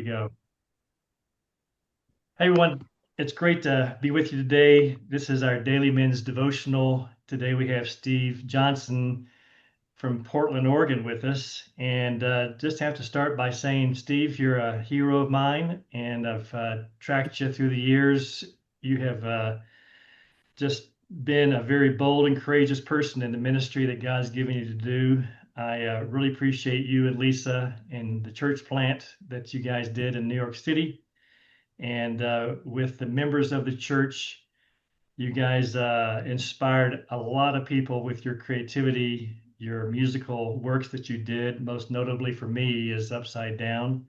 we go. Hey everyone, it's great to be with you today. This is our Daily Men's Devotional. Today we have Steve Johnson from Portland, Oregon with us. And just have to start by saying, Steve, you're a hero of mine, and I've tracked you through the years. You have just been a very bold and courageous person in the ministry that God's given you to do. I really appreciate you and Lisa and the church plant that you guys did in New York City. And with the members of the church, you guys inspired a lot of people with your creativity, your musical works that you did. Most notably for me is Upside Down.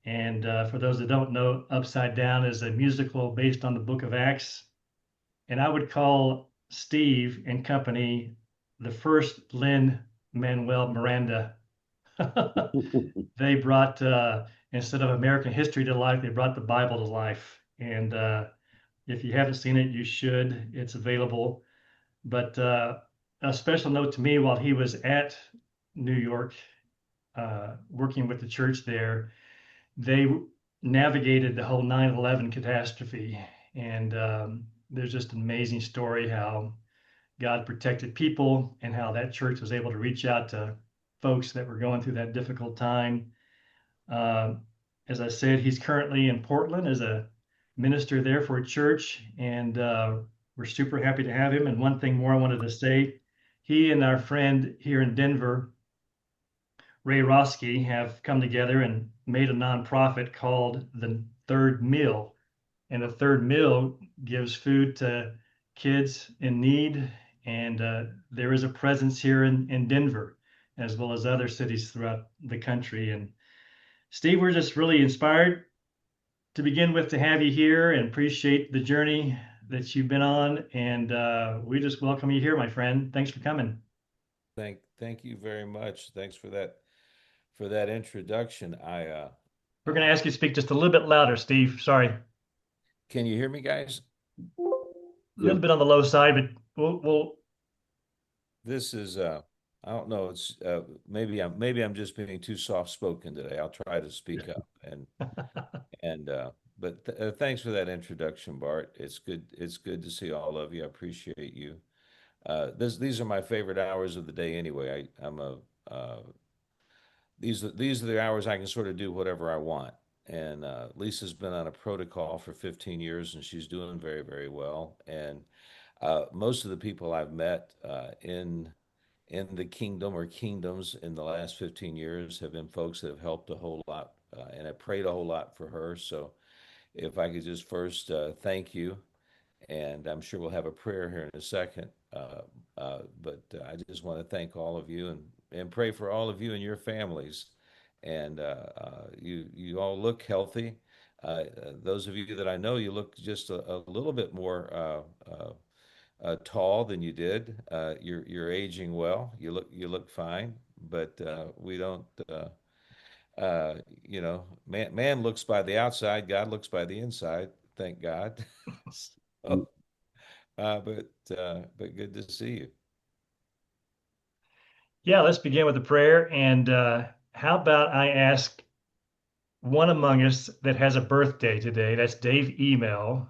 And for those that don't know, Upside Down is a musical based on the book of Acts. And I would call Steve and company the first Lin Manuel Miranda. They brought, instead of American history to life, they brought the Bible to life. And if you haven't seen it, you should. It's available. But a special note to me while he was at New York, working with the church there, they navigated the whole 9/11 catastrophe. And there's just an amazing story how God protected people and how that church was able to reach out to folks that were going through that difficult time. Uh, as I said, he's currently in Portland as a minister there for a church, and we're super happy to have him. And one thing more I wanted to say, he and our friend here in Denver, Ray Roski, have come together and made a nonprofit called the Third Meal. And the Third Meal gives food to kids in need. And there is a presence here in Denver, as well as other cities throughout the country. And Steve, we're just really inspired to begin with to have you here and appreciate the journey that you've been on. And we just welcome you here, my friend. Thanks for coming. Thank you very much. Thanks for that introduction. We're going to Uh ask you to speak just a little bit louder, Steve. Sorry, a can you hear me, guys? little bit on the low side, but we'll This is I don't know, it's maybe I'm just being too soft spoken today. I'll try to speak up and but th thanks for that introduction, Bart. It's good to see all of you. I appreciate you. These are my favorite hours of the day anyway. I'm a these are the hours I can sort of do whatever I want. And Lisa's been on a protocol for 15 years, and she's doing very, very well. And most of the people I've met in the kingdom or kingdoms in the last 15 years have been folks that have helped a whole lot, and I prayed a whole lot for her. So if I could just first thank you, and I'm sure we'll have a prayer here in a second. But I just want to thank all of you and pray for all of you and your families. And you all look healthy. Those of you that I know, you look just a little bit more tall than you did. You're aging well. You look fine, but we don't. Man looks by the outside. God looks by the inside. Thank God. So, but good to see you. yeah, let's begin with a prayer. And how about I ask one among us that has a birthday today? That's Dave Email.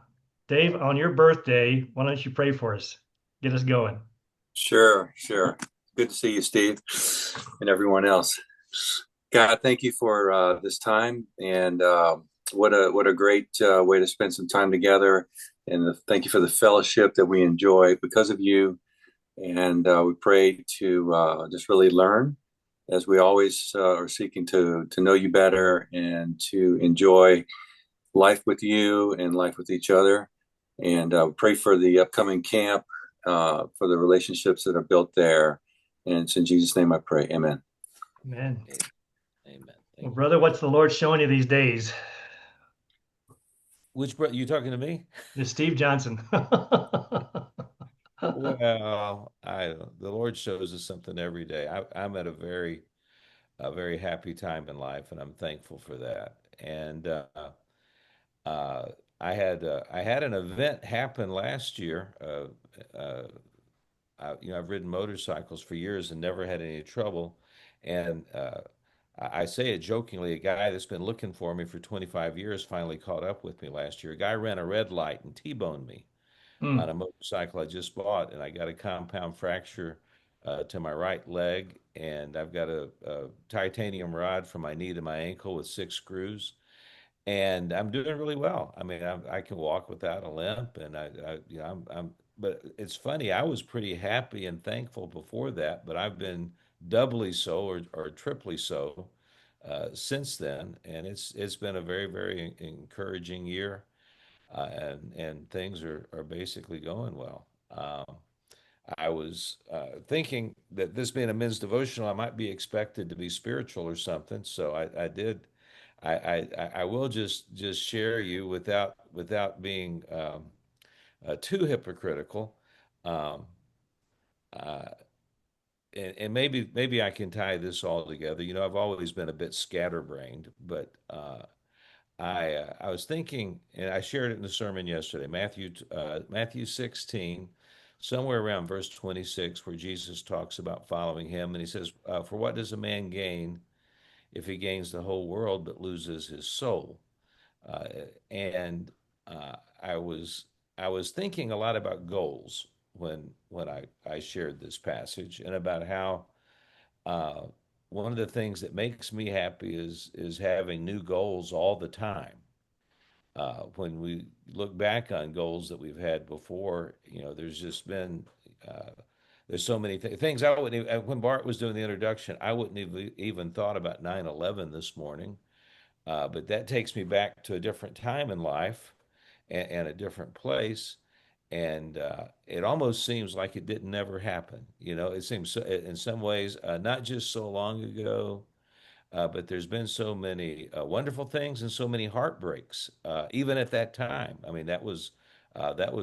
Dave, on your birthday, why don't you pray for us? Get us going. Sure, sure. Good to see you, Steve, and everyone else. God, thank you for this time, and what a great way to spend some time together. And thank you for the fellowship that we enjoy because of you. And we pray to just really learn, as we always are seeking to know you better and to enjoy life with you and life with each other. And pray for the upcoming camp, for the relationships that are built there. And it's in Jesus' name I pray. Amen. Amen. Amen. Well, Thank you. brother, what's the Lord showing you these days? Which bro you talking to me? It's Steve Johnson. Well, the Lord shows us something every day. I'm at a very happy time in life, and I'm thankful for that. And uh, I had an event happen last year. I've ridden motorcycles for years and never had any trouble. And I say it jokingly, a guy that's been looking for me for 25 years finally caught up with me last year. A guy ran a red light and T-boned me on Mm. a motorcycle I just bought, and I got a compound fracture to my right leg, and I've got a titanium rod from my knee to my ankle with 6 screws, and I'm doing really well. I mean, I can walk without a limp, and you know, But it's funny. I was pretty happy and thankful before that, but I've been doubly so, or triply so, since then, and it's been a very, very encouraging year, and things are basically going well. I was thinking that this being a men's devotional, I might be expected to be spiritual or something. So I did. I will just share you without being too hypocritical. Um, uh, and maybe I can tie this all together. You know, I've always been a bit scatterbrained, but I was thinking, and I shared it in the sermon yesterday, Matthew 16, somewhere around verse 26, where Jesus talks about following him, and he says, "For what does a man gain if he gains the whole world but loses his soul?" Uh, and I was thinking a lot about goals when I shared this passage, and about how uh, one of the things that makes me happy is having new goals all the time. When we look back on goals that we've had before, you know, there's just been uh, there's so many things I wouldn't even, when Bart was doing the introduction, I wouldn't have even thought about 9/11 this morning. But that takes me back to a different time in life, and a different place. And it almost seems like it didn't never happen. You know, it seems so, in some ways, not just so long ago, but there's been so many wonderful things and so many heartbreaks, even at that time. I mean, that was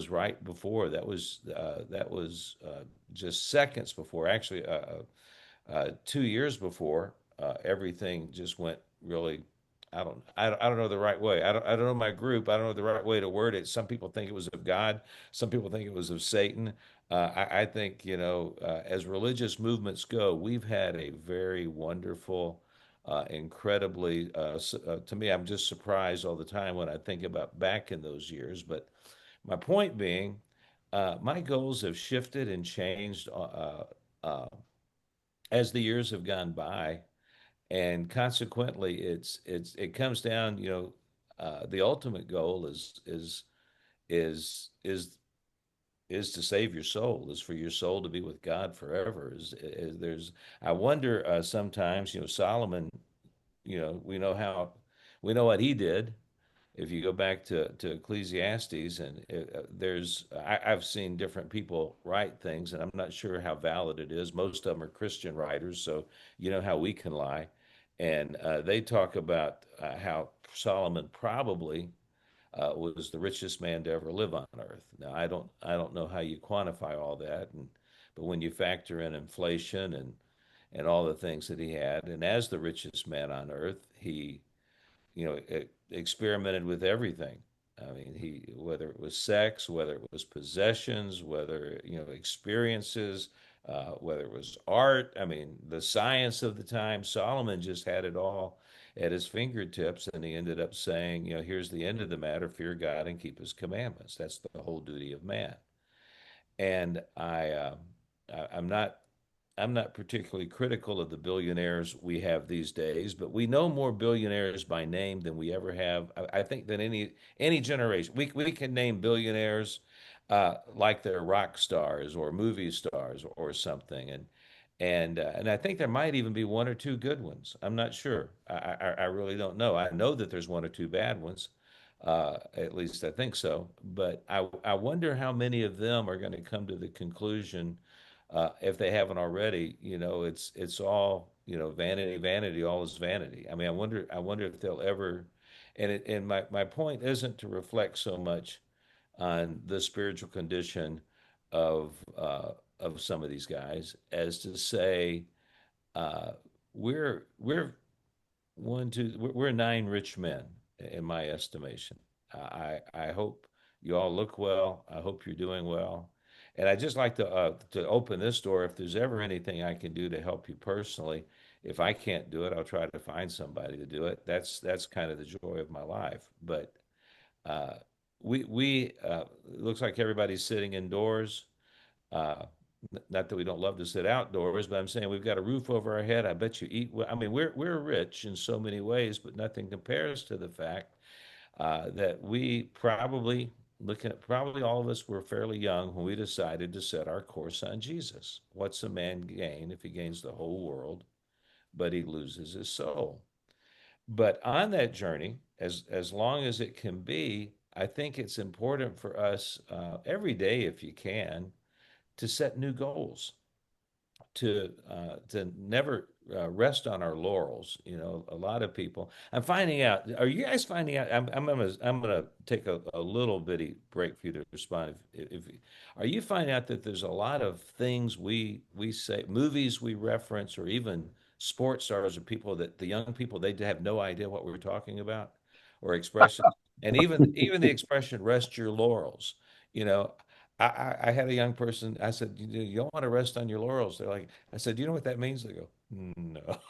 right before. That was just seconds before. Actually, 2 years before, everything just went really. I don't know the right way. I don't know my group. I don't know the right way to word it. Some people think it was of God. Some people think it was of Satan. I think, you know, as religious movements go, we've had a very wonderful, incredibly, to me, I'm just surprised all the time when I think about back in those years. But my point being, my goals have shifted and changed as the years have gone by, and consequently, it comes down. You know, the ultimate goal is is is to save your soul, is for your soul to be with God forever. Is there's I wonder sometimes, you know, Solomon, you know, we know what he did. If you go back to Ecclesiastes, and I've seen different people write things, and I'm not sure how valid it is. Most of them are Christian writers, so you know how we can lie. And they talk about how Solomon probably was the richest man to ever live on earth. Now, I don't know how you quantify all that, but when you factor in inflation and all the things that he had, and as the richest man on earth, he, you know, experimented with everything. I mean, whether it was sex, whether it was possessions, whether, you know, experiences, whether it was art. I mean, the science of the time. Solomon just had it all at his fingertips, and he ended up saying, you know, here's the end of the matter: fear God and keep His commandments. That's the whole duty of man. And I'm not particularly critical of the billionaires we have these days, but we know more billionaires by name than we ever have. I think than any generation. We can name billionaires like they're rock stars or movie stars or something, and I think there might even be one or two good ones. I'm not sure. I really don't know. I know that there's one or two bad ones. At least I think so. But I wonder how many of them are going to come to the conclusion, if they haven't already, you know, it's all, you know, vanity, vanity, all is vanity. I mean, I wonder if they'll ever, and my point isn't to reflect so much on the spiritual condition of some of these guys as to say, uh, we're we're nine rich men in my estimation. I hope you all look well. I hope you're doing well. And I'd just like to open this door. If there's ever anything I can do to help you personally, if I can't do it, I'll try to find somebody to do it. That's kind of the joy of my life. But uh, we it looks like everybody's sitting indoors. Uh, Not that we don't love to sit outdoors, but I'm saying we've got a roof over our head. I bet you eat well. I mean, we're rich in so many ways, but nothing compares to the fact that we probably looking at probably all of us were fairly young when we decided to set our course on Jesus. What's a man gain if he gains the whole world, but he loses his soul? But on that journey, as long as it can be, I think it's important for us every day, if you can, to set new goals, to never rest on our laurels. You know, a lot of people. I'm finding out. Are you guys finding out? I'm gonna take a little bitty break for you to respond. If are you finding out that there's a lot of things we say, movies we reference, or even sports stars or people that the young people they have no idea what we're talking about, or expressions, and even the expression "rest your laurels." You know, I had a young person. I said, you don't want to rest on your laurels. They're like, I said, do you know what that means? They go, no.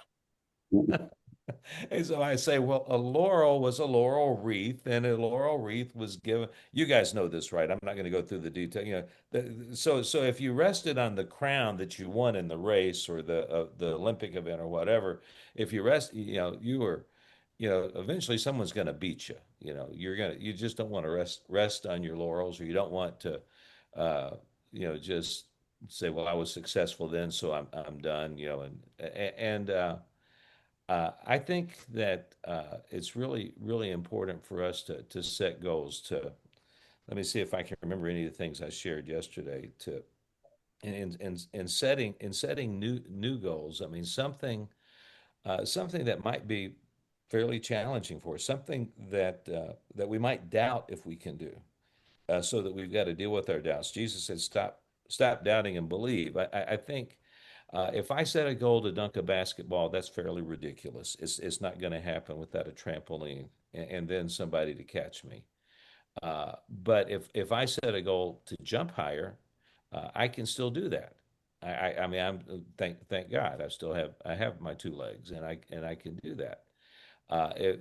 And so I say, well, a laurel was a laurel wreath, and a laurel wreath was given. You guys know this, right? I'm not going to go through the detail. You know, so if you rested on the crown that you won in the race or the Olympic event or whatever, if you rest, you know, you were, you know, eventually someone's going to beat you. You know, you just don't want to rest on your laurels, or you don't want to, uh, just say, well, I was successful then, so I'm done. You know, and I think that it's really, really important for us to set goals. To let me see if I can remember any of the things I shared yesterday. To in setting new goals. I mean something that might be fairly challenging for us, something that we might doubt if we can do, so that we've got to deal with our doubts. Jesus said, "Stop doubting and believe." I think if I set a goal to dunk a basketball, that's fairly ridiculous. It's not going to happen without a trampoline and then somebody to catch me. But if I set a goal to jump higher, I can still do that. I mean thank God I have my two legs and I can do that.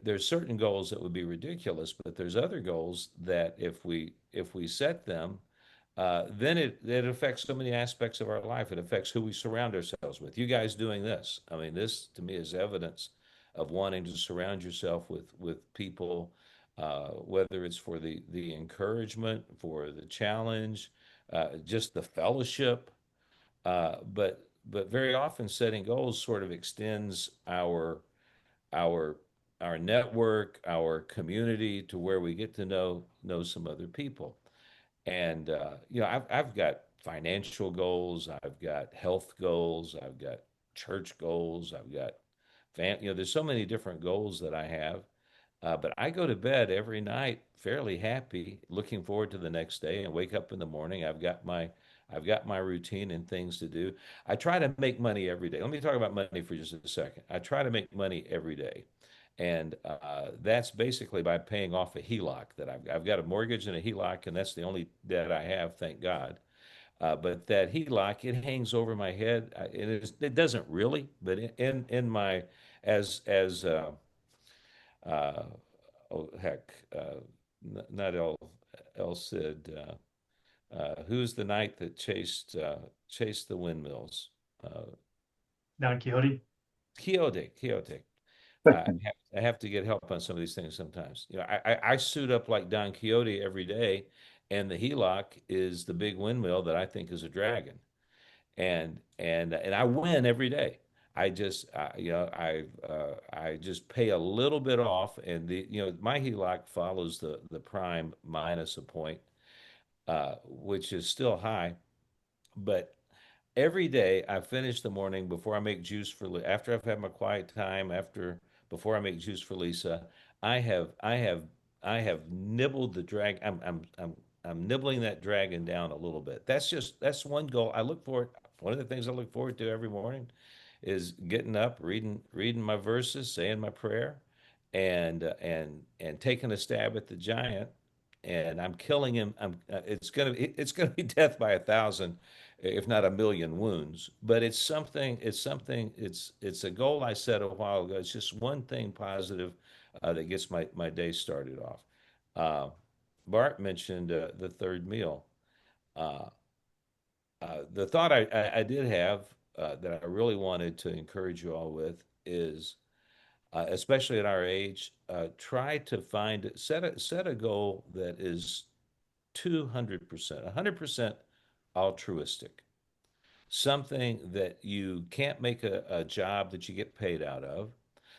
There's certain goals that would be ridiculous, but there's other goals that if we set them, then it affects so many aspects of our life. It affects who we surround ourselves with. You guys doing this, I mean, this to me is evidence of wanting to surround yourself with people, whether it's for the encouragement, for the challenge, just the fellowship. But very often setting goals sort of extends our our network, our community to where we get to know some other people. And I've got financial goals, I've got health goals, I've got church goals, I've got there's so many different goals that I have. But I go to bed every night fairly happy, looking forward to the next day, and wake up in the morning. I've got my routine and things to do. I try to make money every day. Let me talk about money for just a second. I try to make money every day. And that's basically by paying off a HELOC that I've got a mortgage and a HELOC, and that's the only debt I have, thank God. But that HELOC, it hangs over my head. It doesn't really, but in my as uh, oh heck, not El Cid. Who's the knight that chased the windmills? Uh, Don Quixote. Quixote. I have to get help on some of these things sometimes. You know, I suit up like Don Quixote every day, and the HELOC is the big windmill that I think is a dragon, and I win every day. I just pay a little bit off, and my HELOC follows the prime minus a point, which is still high, but every day I finish the morning before I make juice for after I've had my quiet time before I make juice for Lisa. I have nibbled the drag. I'm nibbling that dragon down a little bit. That's one goal I look forward. One of the things I look forward to every morning is getting up, reading my verses, saying my prayer, and taking a stab at the giant. And I'm killing him. It's gonna be death by 1,000, if not a million wounds. But it's a goal I set a while ago. It's just one thing positive that gets my day started off. Uh, Bart mentioned the third meal. Uh, the thought I did have that I really wanted to encourage you all with is, especially at our age, try to set a goal that is 200%, 100% altruistic. Something that you can't make a job that you get paid out of,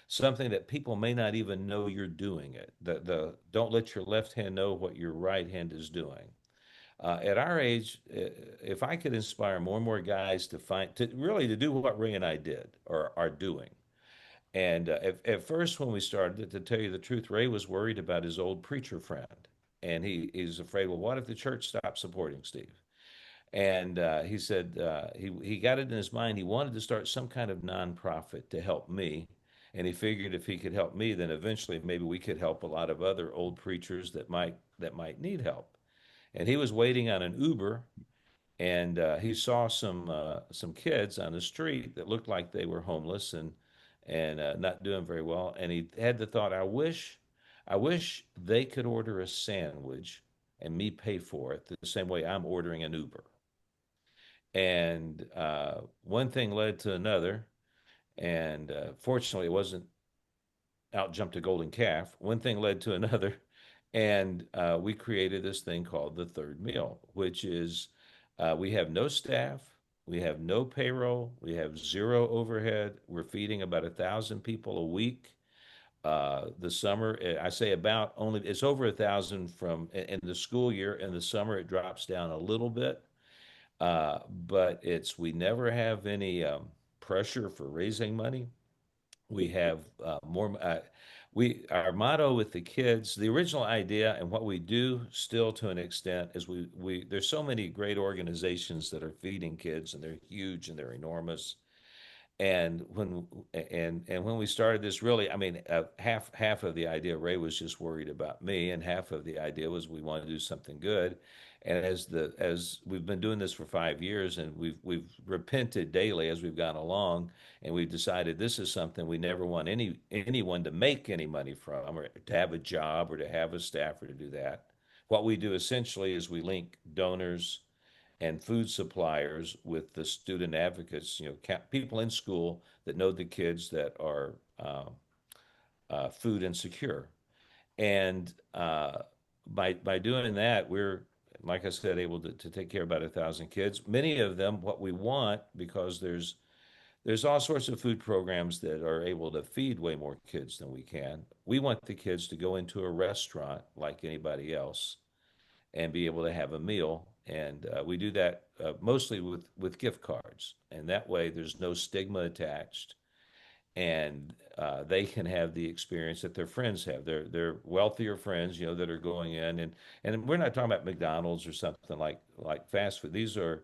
something that people may not even know you're doing it. Don't let your left hand know what your right hand is doing. At our age, if I could inspire more and more guys to really to do what Ray and I did or are doing. And at first, when we started, to tell you the truth, Ray was worried about his old preacher friend, and he's afraid. Well, what if the church stops supporting Steve? And he said he got it in his mind. He wanted to start some kind of nonprofit to help me, and he figured if he could help me, then eventually maybe we could help a lot of other old preachers that might need help. And he was waiting on an Uber, and he saw some kids on the street that looked like they were homeless and not doing very well. And he had the thought, I wish they could order a sandwich and me pay for it the same way I'm ordering an Uber. And one thing led to another, and fortunately, it wasn't out jumped a golden calf. One thing led to another, and we created this thing called the third meal, which is we have no staff, we have no payroll, we have zero overhead. We're feeding about 1,000 people a week. The summer, I say about only it's over 1,000 from in the school year. In the summer, it drops down a little bit, but it's we never have any pressure for raising money. We have more. We our motto with the kids, the original idea, and what we do still to an extent is we there's so many great organizations that are feeding kids, and they're huge and they're enormous. And when we started this, really, I mean, half of the idea, Ray was just worried about me, and half of the idea was we want to do something good. And as we've been doing this for 5 years, and we've repented daily as we've gone along, and we've decided this is something we never want anyone to make any money from, or to have a job, or to have a staff, or to do that. What we do essentially is we link donors and food suppliers with the student advocates, people in school that know the kids that are food insecure. And by doing that, we're, like I said, able to take care of about 1,000 kids. Many of them, what we want, because there's all sorts of food programs that are able to feed way more kids than we can. We want the kids to go into a restaurant like anybody else and be able to have a meal. And we do that mostly with gift cards. And that way, there's no stigma attached. And they can have the experience that their friends have. They're wealthier friends, that are going in. And we're not talking about McDonald's or something like fast food. These are,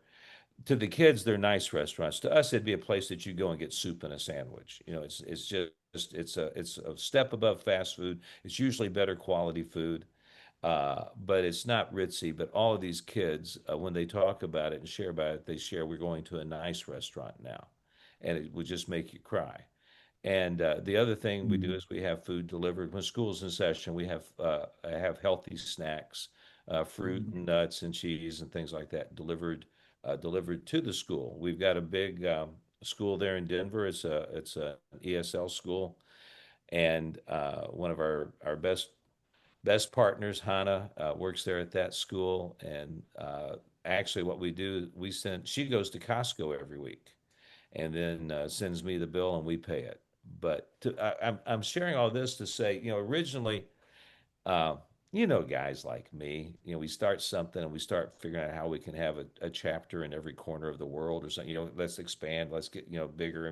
to the kids, they're nice restaurants. To us, it'd be a place that you go and get soup and a sandwich. It's just it's a step above fast food. It's usually better quality food, but it's not ritzy. But all of these kids, when they talk about it and share about it, they share we're going to a nice restaurant now, and it would just make you cry. And the other thing we do Mm. is we have food delivered when school's in session. We have healthy snacks, fruit Mm. and nuts and cheese and things like that delivered to the school. We've got a big school there in Denver. It's a ESL school, and one of our best partners, Hannah, works there at that school. And actually, what we do, she goes to Costco every week, and then sends me the bill, and we pay it. But I'm sharing all this to say, originally, uh, guys like me, we start something and we start figuring out how we can have a chapter in every corner of the world or something. Let's expand, let's get bigger,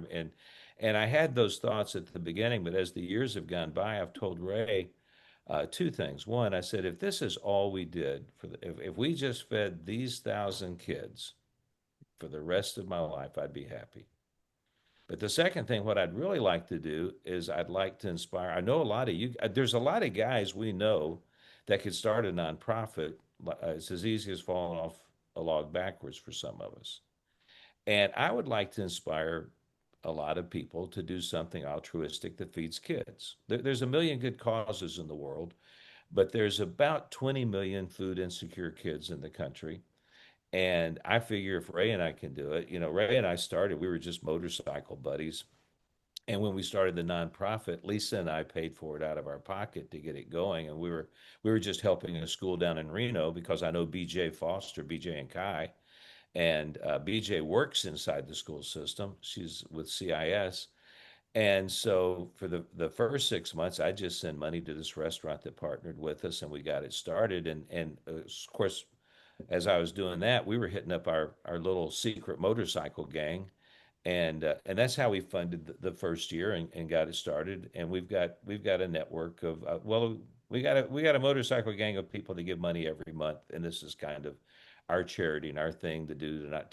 and I had those thoughts at the beginning, but as the years have gone by, I've told Ray two things. One, I said, if this is all we did if we just fed these 1,000 kids for the rest of my life, I'd be happy. But the second thing, what I'd really like to do is I'd like to inspire. I know a lot of you, there's a lot of guys we know that could start a nonprofit. It's as easy as falling off a log backwards for some of us. And I would like to inspire a lot of people to do something altruistic that feeds kids. There's a million good causes in the world, but there's about 20 million food insecure kids in the country. And I figure if Ray and I can do it, Ray and I started, we were just motorcycle buddies. And when we started the nonprofit, Lisa and I paid for it out of our pocket to get it going. And we were just helping a school down in Reno because I know BJ Foster, BJ and Kai, and BJ works inside the school system. She's with CIS. And so for the first 6 months, I just sent money to this restaurant that partnered with us, and we got it started. And of course, as I was doing that, we were hitting up our little secret motorcycle gang, and that's how we funded the first year and got it started. And we've got a network of well, we got a motorcycle gang of people that give money every month, and this is kind of our charity and our thing to do to not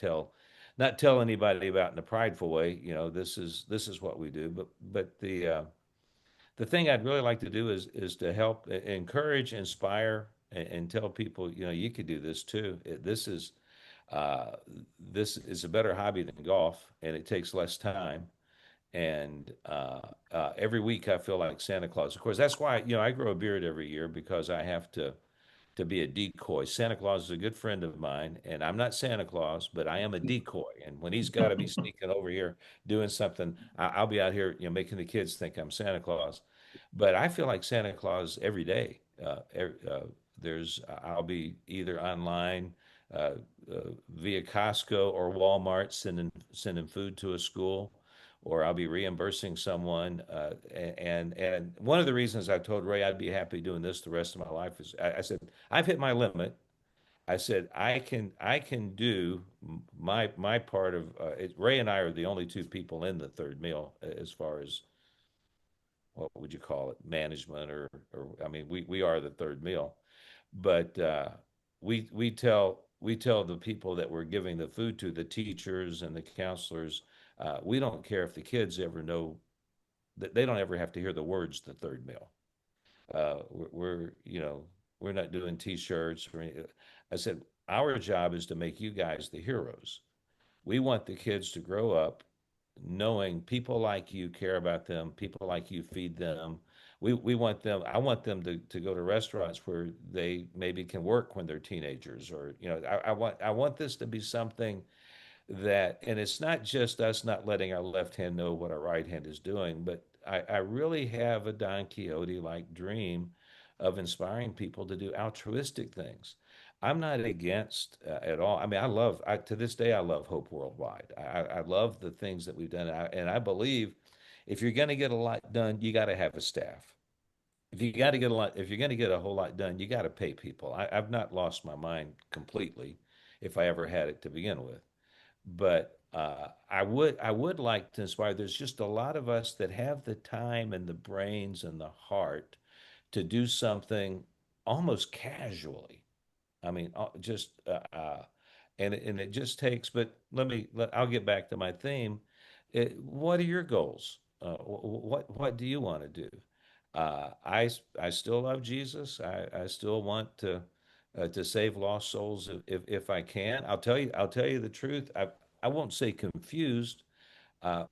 tell anybody about in a prideful way. This is what we do. But the thing I'd really like to do is to help encourage, inspire, and tell people, you could do this too. Uh, this is a better hobby than golf, and it takes less time. And every week I feel like Santa Claus. Of course, that's why I grow a beard every year because I have to be a decoy. Santa Claus is a good friend of mine, and I'm not Santa Claus, but I am a decoy. And when he's got to be sneaking over here doing something, I'll be out here, making the kids think I'm Santa Claus. But I feel like Santa Claus every day. I'll be either online, uh, via Costco or Walmart, sending food to a school, or I'll be reimbursing someone. And one of the reasons I told Ray I'd be happy doing this the rest of my life is I said I've hit my limit. I said I can do my part of it. Ray and I are the only two people in the third meal as far as what would you call it, management, or I mean we are the third meal, but we tell the people that we're giving the food to, the teachers and the counselors, we don't care if the kids ever know that they don't ever have to hear the words the third meal. We're not doing T-shirts or anything. I said our job is to make you guys the heroes. We want the kids to grow up knowing people like you care about them, people like you feed them. We want them, I want them to go to restaurants where they maybe can work when they're teenagers, or I want this to be something that, and it's not just us not letting our left hand know what our right hand is doing, but I really have a Don Quixote like dream of inspiring people to do altruistic things. I'm not against at all. I mean, to this day, I love Hope Worldwide. I love the things that we've done. And I believe if you're going to get a lot done, you got to have a staff. If you're going to get a whole lot done, you got to pay people. I've not lost my mind completely if I ever had it to begin with. But I would like to inspire. There's just a lot of us that have the time and the brains and the heart to do something almost casually. I mean, and it just takes. But I'll get back to my theme. What are your goals? What do you want to do? I still love Jesus. I still want to save lost souls if I can. I'll tell you the truth. I won't say confused.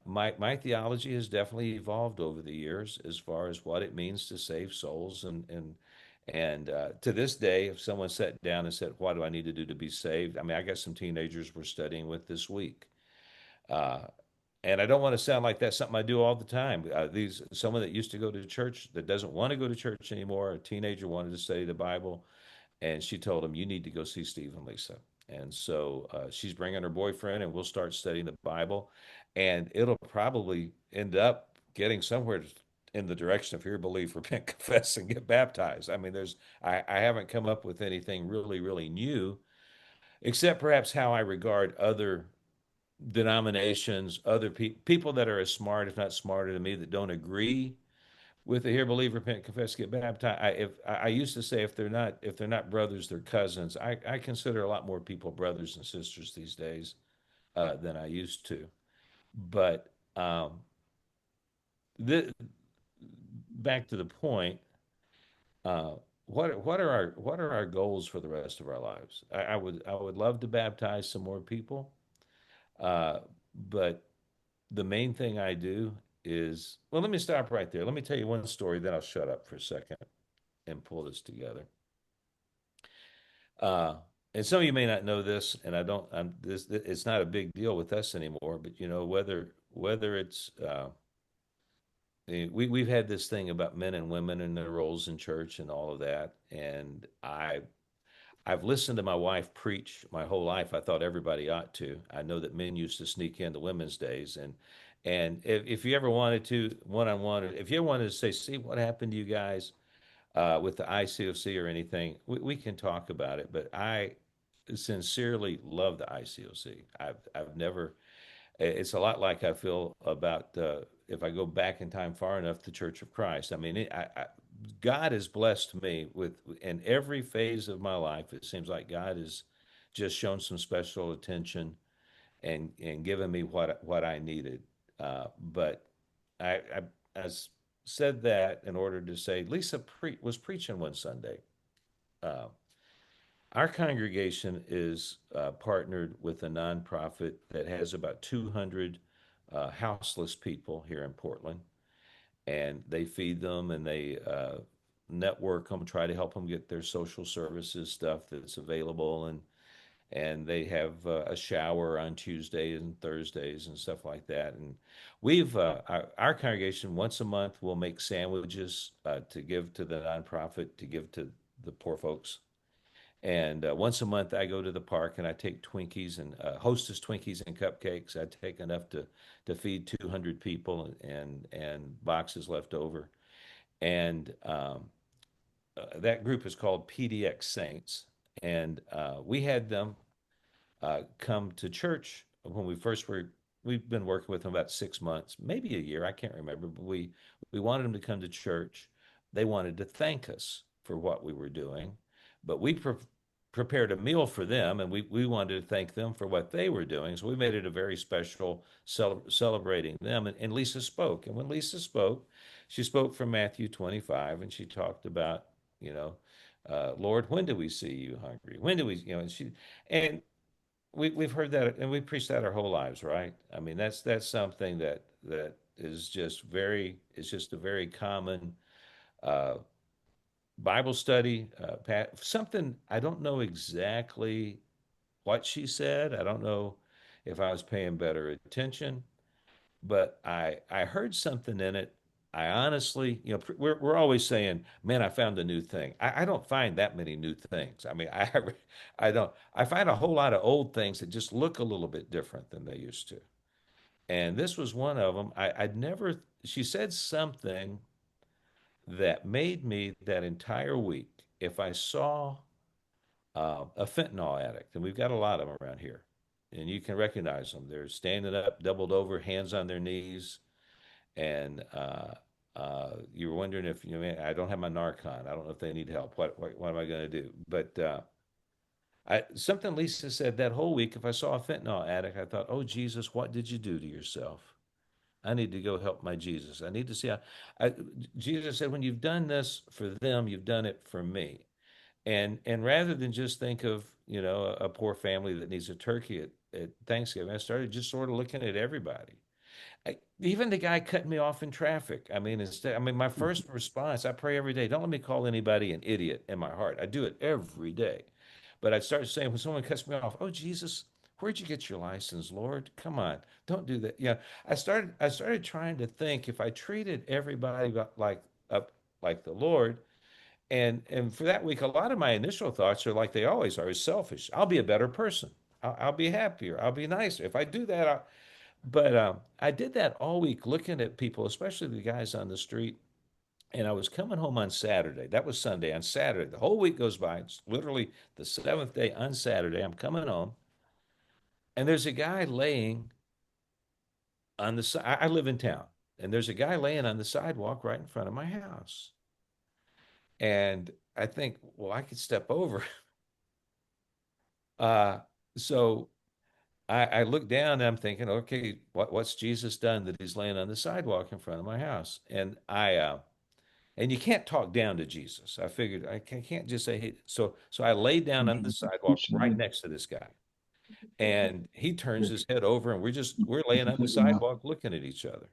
My theology has definitely evolved over the years as far as what it means to save souls, and to this day, if someone sat down and said, "What do I need to do to be saved?" I mean, I got some teenagers we're studying with this week. Uh, and I don't want to sound like that's something I do all the time. Someone that used to go to church that doesn't want to go to church anymore. A teenager wanted to study the Bible, and she told him, "You need to go see Steve and Lisa." And so she's bringing her boyfriend, and we'll start studying the Bible, and it'll probably end up getting somewhere in the direction of hear, believe, repent, confess, and get baptized. I mean, I haven't come up with anything really, really new, except perhaps how I regard other denominations, other people that are as smart, if not smarter than me, that don't agree with the hear, believe, repent, confess, get baptized. I used to say if they're not brothers, they're cousins. I consider a lot more people brothers and sisters these days than I used to. But the, back to the point, uh, what are our goals for the rest of our lives? I would love to baptize some more people. Uh, but the main thing I do is, well, let me stop right there. Let me tell you one story, then I'll shut up for a second and pull this together. Uh, and some of you may not know this, and I don't. I'm this. It's not a big deal with us anymore. But you know, whether it's we've had this thing about men and women and their roles in church and all of that, and I've listened to my wife preach my whole life. I thought everybody ought to. I know that men used to sneak into women's days, and if you ever wanted to one on one, if you ever wanted to say, see what happened to you guys with the ICOC or anything, we can talk about it. But I sincerely love the ICOC. I've never. It's a lot like I feel about if I go back in time far enough, the Church of Christ. I mean, God has blessed me with in every phase of my life. It seems like God has just shown some special attention and given me what I needed. But I said that in order to say Lisa was preaching one Sunday. Uh, our congregation is partnered with a nonprofit that has about 200 houseless people here in Portland, and they feed them and they network them, try to help them get their social services stuff that's available, and they have a shower on Tuesdays and Thursdays and stuff like that. And we've our congregation once a month will make sandwiches to give to the nonprofit to give to the poor folks. And once a month, I go to the park and I take Twinkies and Hostess Twinkies and cupcakes. I take enough to feed 200 people and boxes left over. And that group is called PDX Saints. And we had them come to church when we first were. We've been working with them about 6 months, maybe a year. I can't remember, but we wanted them to come to church. They wanted to thank us for what we were doing, but we prepared a meal for them, and we wanted to thank them for what they were doing. So we made it a very special celebrating them. And Lisa spoke, and when Lisa spoke, she spoke from Matthew 25, and she talked about you know. Lord, when do we see you hungry? When do we, and we've heard that and we preached that our whole lives, right? I mean, that's something that is just very it's just a very common uh, Bible study. Something I don't know exactly what she said. I don't know if I was paying better attention, but I heard something in it. I honestly, we're always saying, "Man, I found a new thing." I don't find that many new things. I mean, I don't. I find a whole lot of old things that just look a little bit different than they used to. And this was one of them. I'd never. She said something that made me that entire week. If I saw a fentanyl addict, and we've got a lot of them around here, and you can recognize them. They're standing up, doubled over, hands on their knees and you were wondering if man, I don't have my Narcan. I don't know if they need help. What am I going to do? But something Lisa said that whole week. If I saw a fentanyl addict, I thought, oh Jesus, what did you do to yourself? I need to go help my Jesus. I need to see how. Jesus said, when you've done this for them, you've done it for me. And rather than just think of a poor family that needs a turkey at Thanksgiving, I started just sort of looking at everybody. Even the guy cut me off in traffic. My first response, I pray every day. Don't let me call anybody an idiot in my heart. I do it every day. But I'd start saying, when someone cuts me off, oh, Jesus, where'd you get your license, Lord? Come on, don't do that. I started trying to think if I treated everybody like the Lord, and for that week, a lot of my initial thoughts are like they always are, is selfish. I'll be a better person. I'll be happier. I'll be nicer. If I do that, but I did that all week looking at people, especially the guys on the street. And I was coming home on Saturday. That was Sunday. On Saturday, the whole week goes by. It's literally the seventh day on Saturday. I'm coming home, and there's a guy laying on the side. I live in town, and there's a guy laying on the sidewalk right in front of my house. And I think, well, I could step over. Uh, so I look down and I'm thinking, okay, what's Jesus done that he's laying on the sidewalk in front of my house? And you can't talk down to Jesus. I figured I can't just say, hey. So I laid down on the sidewalk right next to this guy. And he turns his head over, and we're laying on the sidewalk looking at each other.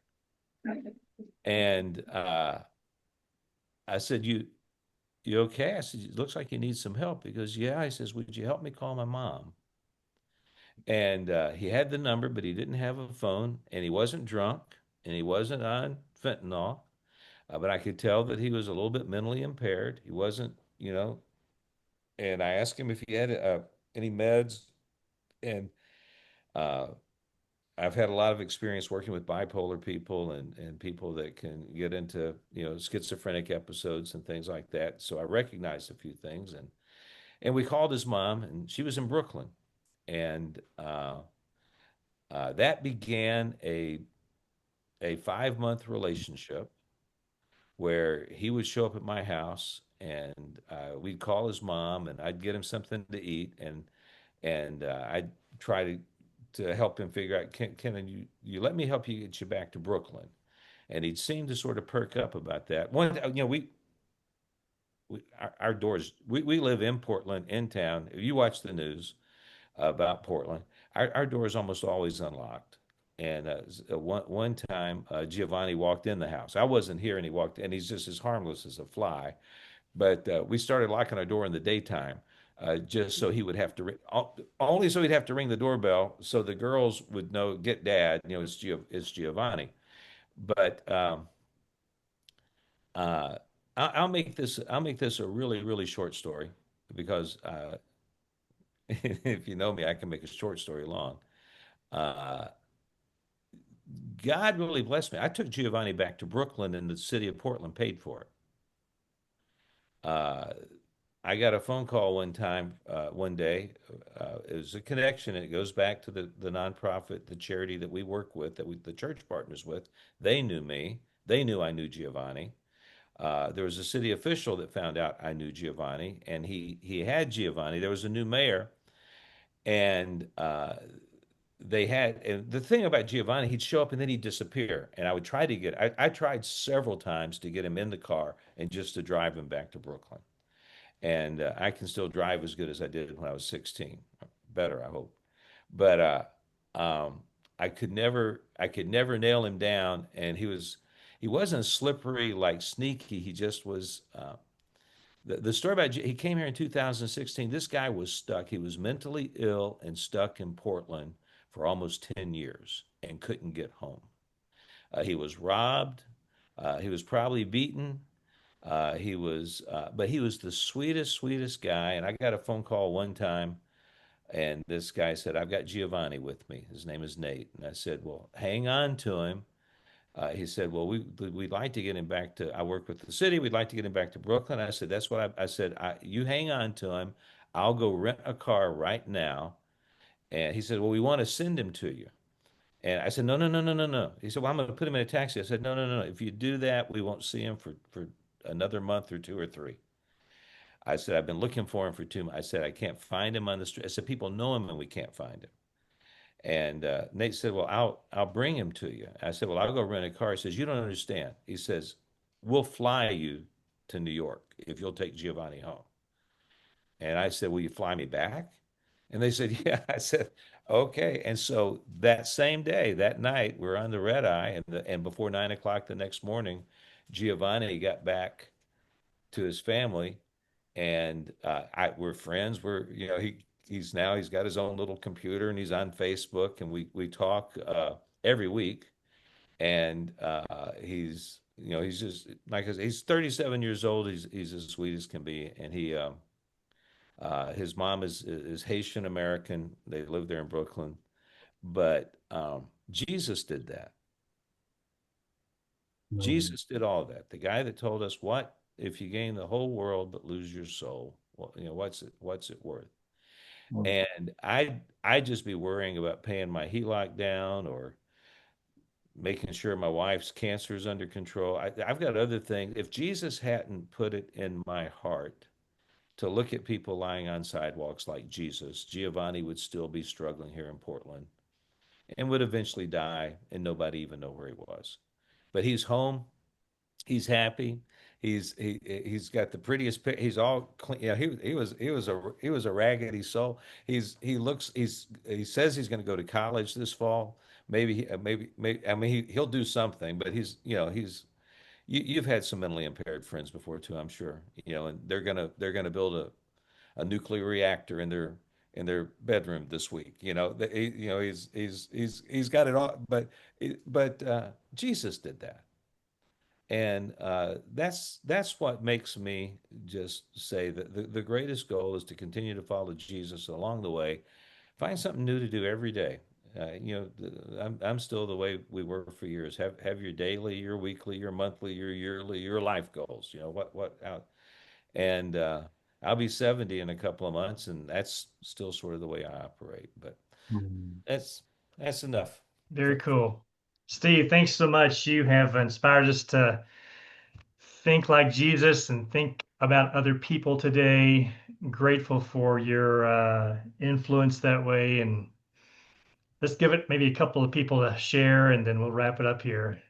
And I said, you okay? I said, it looks like you need some help. He goes, yeah. He says, would you help me call my mom? And he had the number, but he didn't have a phone, and he wasn't drunk, and he wasn't on fentanyl. But I could tell that he was a little bit mentally impaired. He wasn't, and I asked him if he had any meds. And uh, I've had a lot of experience working with bipolar people and people that can get into, schizophrenic episodes and things like that. So I recognized a few things, and we called his mom, and she was in Brooklyn. And that began a 5 month relationship where he would show up at my house, and we'd call his mom, and I'd get him something to eat, and I'd try to help him figure out, can you let me help you get you back to Brooklyn? And he'd seem to sort of perk up about that. Our doors, we live in Portland, in town. If you watch the news about Portland, our door is almost always unlocked. And one time, Giovanni walked in the house. I wasn't here, and he walked, and he's just as harmless as a fly. But we started locking our door in the daytime, just so he would have to only so he'd have to ring the doorbell, so the girls would know, get dad. It's Giovanni. But uh, I'll make this a really really short story, because if you know me, I can make a short story long. Uh, God really blessed me. I took Giovanni back to Brooklyn, and the city of Portland paid for it. Uh, I got a phone call one time, one day. It was a connection, and it goes back to the nonprofit, the charity that we work with, the church partners with. They knew me. They knew I knew Giovanni. There was a city official that found out I knew Giovanni, and he had Giovanni. There was a new mayor, and and the thing about Giovanni, he'd show up and then he'd disappear. And I would try to I tried several times to get him in the car and just to drive him back to Brooklyn. And I can still drive as good as I did when I was 16. Better, I hope. But I could never nail him down. And he wasn't slippery like sneaky. He just was. The story about he came here in 2016. This guy was stuck. He was mentally ill and stuck in Portland for almost 10 years and couldn't get home. He was robbed. He was probably beaten. But he was the sweetest, sweetest guy. And I got a phone call one time, and this guy said, "I've got Giovanni with me. His name is Nate." And I said, "Well, hang on to him." He said, "Well, we'd like to get him back to. I work with the city. We'd like to get him back to Brooklyn." I said, "That's what I said. You hang on to him. I'll go rent a car right now." And he said, "Well, we want to send him to you." And I said, "No, no, no, no, no, no." He said, "Well, I'm going to put him in a taxi." I said, "No, no, no, no. If you do that, we won't see him for another month or two or three." I said, "I've been looking for him for 2 months." I said, "I can't find him on the street." I said, "People know him, and we can't find him." And Nate said, "Well, I'll bring him to you." I said, "Well, I'll go rent a car." He says, "You don't understand." He says, "We'll fly you to New York if you'll take Giovanni home." And I said, "Will you fly me back?" And they said, "Yeah." I said, "Okay." And so that same day, that night, we're on the red eye, and before 9 o'clock the next morning, Giovanni got back to his family, and we're friends. He's got his own little computer, and he's on Facebook, and we talk every week. And he's just like I said, he's 37 years old. He's as sweet as can be, and his mom is Haitian American. They live there in Brooklyn, but Jesus did that. Mhm. Jesus did all that. The guy that told us, "What if you gain the whole world but lose your soul? Well, what's it worth?" And I'd just be worrying about paying my HELOC down, or making sure my wife's cancer is under control. I've got other things. If Jesus hadn't put it in my heart to look at people lying on sidewalks like Jesus, Giovanni would still be struggling here in Portland and would eventually die, and nobody even know where he was. But he's home. He's happy. He's got the prettiest pic. He's all clean. Yeah, he was a raggedy soul. He says he's going to go to college this fall. Maybe I mean he'll do something, but you've had some mentally impaired friends before too, I'm sure. And they're gonna build a nuclear reactor in their bedroom this week. He's got it all, but Jesus did that. And that's what makes me just say that the greatest goal is to continue to follow Jesus along the way. Find something new to do every day. I'm still the way we were for years. Have your daily, your weekly, your monthly, your yearly, your life goals. What out, and I'll be 70 in a couple of months, and that's still sort of the way I operate. But Hmm. that's that's enough. Very cool. Steve, thanks so much. You have inspired us to think like Jesus and think about other people today. Grateful for your influence that way. And let's give it maybe a couple of people to share, and then we'll wrap it up here.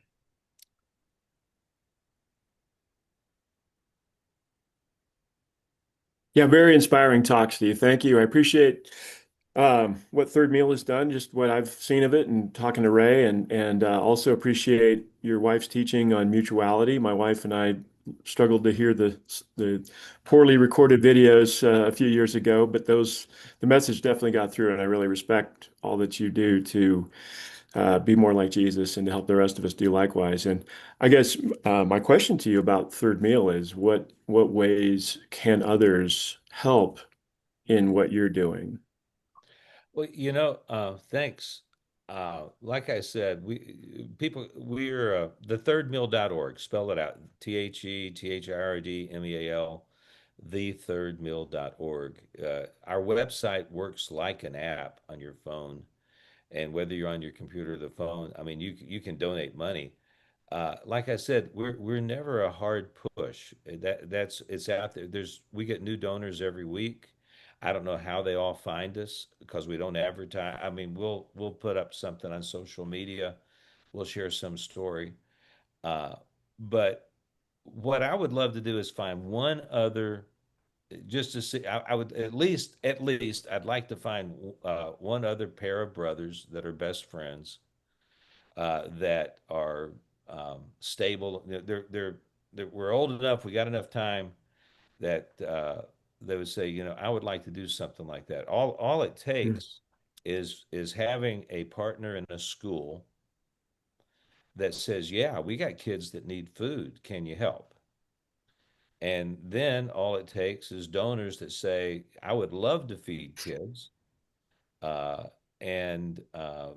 Yeah, very inspiring talk, Steve. Thank you. I appreciate what Third Meal has done, just what I've seen of it, and talking to Ray, and also appreciate your wife's teaching on mutuality. My wife and I struggled to hear the poorly recorded videos a few years ago, but the message definitely got through, and I really respect all that you do to be more like Jesus and to help the rest of us do likewise. And I guess my question to you about Third Meal is what ways can others help in what you're doing? Well, thanks. Like I said, we're the thirdmeal.org. Spell it out. THETHIRDMEAL, thethirdmeal.org. Our website works like an app on your phone, and whether you're on your computer or the phone, I mean, you can donate money. Like I said, we're never a hard push. It's out there. We get new donors every week. I don't know how they all find us because we don't advertise. I mean, we'll put up something on social media. We'll share some story. Uh, but what I would love to do is find one other, just to see. I would at least I'd like to find one other pair of brothers that are best friends that are stable. We're old enough. We got enough time that they would say, I would like to do something like that. All it Hmm. takes is having a partner in a school that says, yeah, we got kids that need food. Can you help? And then all it takes is donors that say, I would love to feed kids. uh, and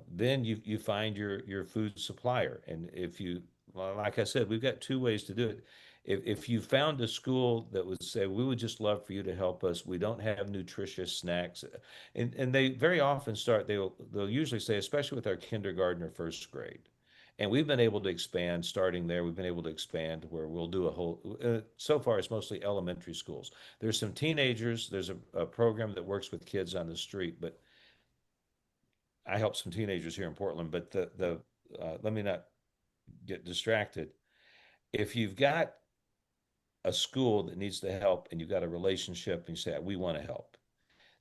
then you find your food supplier. And if you, well, like I said, we've got two ways to do it. If you found a school that would say, we would just love for you to help us, we don't have nutritious snacks, and they very often they'll usually say, especially with our kindergarten or first grade. And we've been able to expand starting there. We've been able to expand where we'll do a whole, so far it's mostly elementary schools. There's some teenagers. There's a program that works with kids on the street, but I help some teenagers here in Portland, but the let me not get distracted. If you've got a school that needs the help and you've got a relationship and you say, we want to help,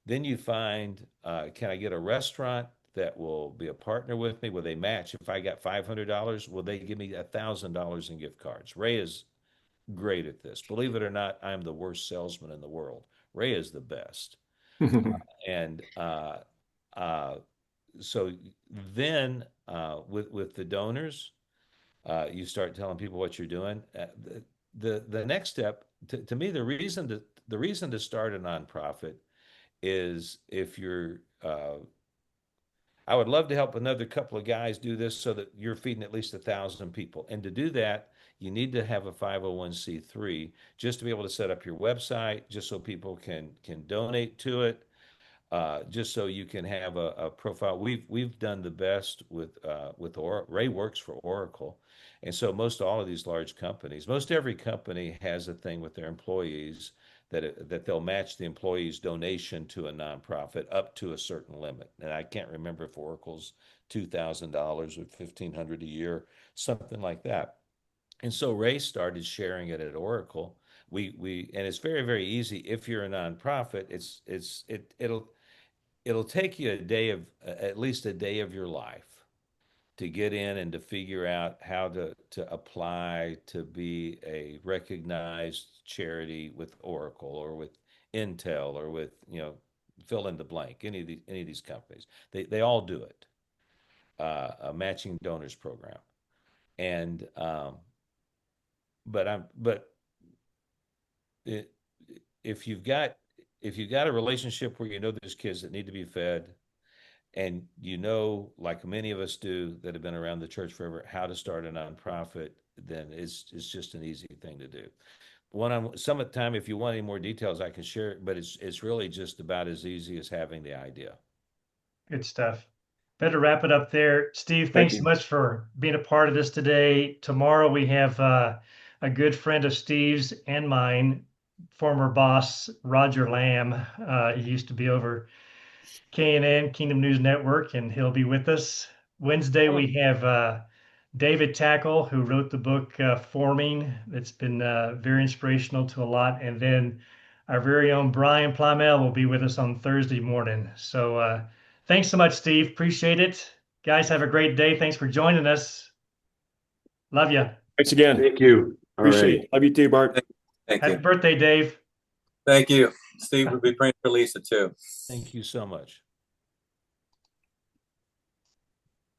then you find, can I get a restaurant that will be a partner with me? Will they match? If I got $500, will they give me $1,000 in gift cards? Ray is great at this. Believe it or not, I'm the worst salesman in the world. Ray is the best. And uh, so then with the donors, you start telling people what you're doing. The next step, to me, the reason to start a nonprofit is, if you're I would love to help another couple of guys do this so that you're feeding at least 1,000 people. And to do that, you need to have a 501(c)(3) just to be able to set up your website, just so people can donate to it, just so you can have a profile. We've done the best with Oracle. Ray works for Oracle, and so most all of these large companies, most every company has a thing with their employees that they'll match the employee's donation to a nonprofit up to a certain limit. And I can't remember if Oracle's $2,000 or $1,500 a year, something like that. And so Ray started sharing it at Oracle. And it's very, very easy. If you're a nonprofit, it'll take you a day of at least a day of your life to get in and to figure out how to apply to be a recognized charity with Oracle or with Intel or with, fill in the blank, any of these companies. They all do it. A matching donors program. And but it, if you've got a relationship where there's kids that need to be fed, and like many of us do that have been around the church forever, how to start a nonprofit, then it's just an easy thing to do. Some of the time, if you want any more details, I can share it, but it's really just about as easy as having the idea. Good stuff. Better wrap it up there. Steve, Thank thanks so you. much for being a part of this today. Tomorrow we have a good friend of Steve's and mine, former boss, Roger Lamb. He used to be over KNN, Kingdom News Network, and he'll be with us. Wednesday we have David Tackle, who wrote the book Forming. It's been very inspirational to a lot. And then our very own Brian Plymell will be with us on Thursday morning. So thanks so much, Steve. Appreciate it. Guys, have a great day. Thanks for joining us. Love you. Thanks again. Thank you. All Appreciate right. it. Love you too, Bart. Thank Happy you. birthday, Dave. Thank you. Steve will be praying for Lisa too. Thank you so much.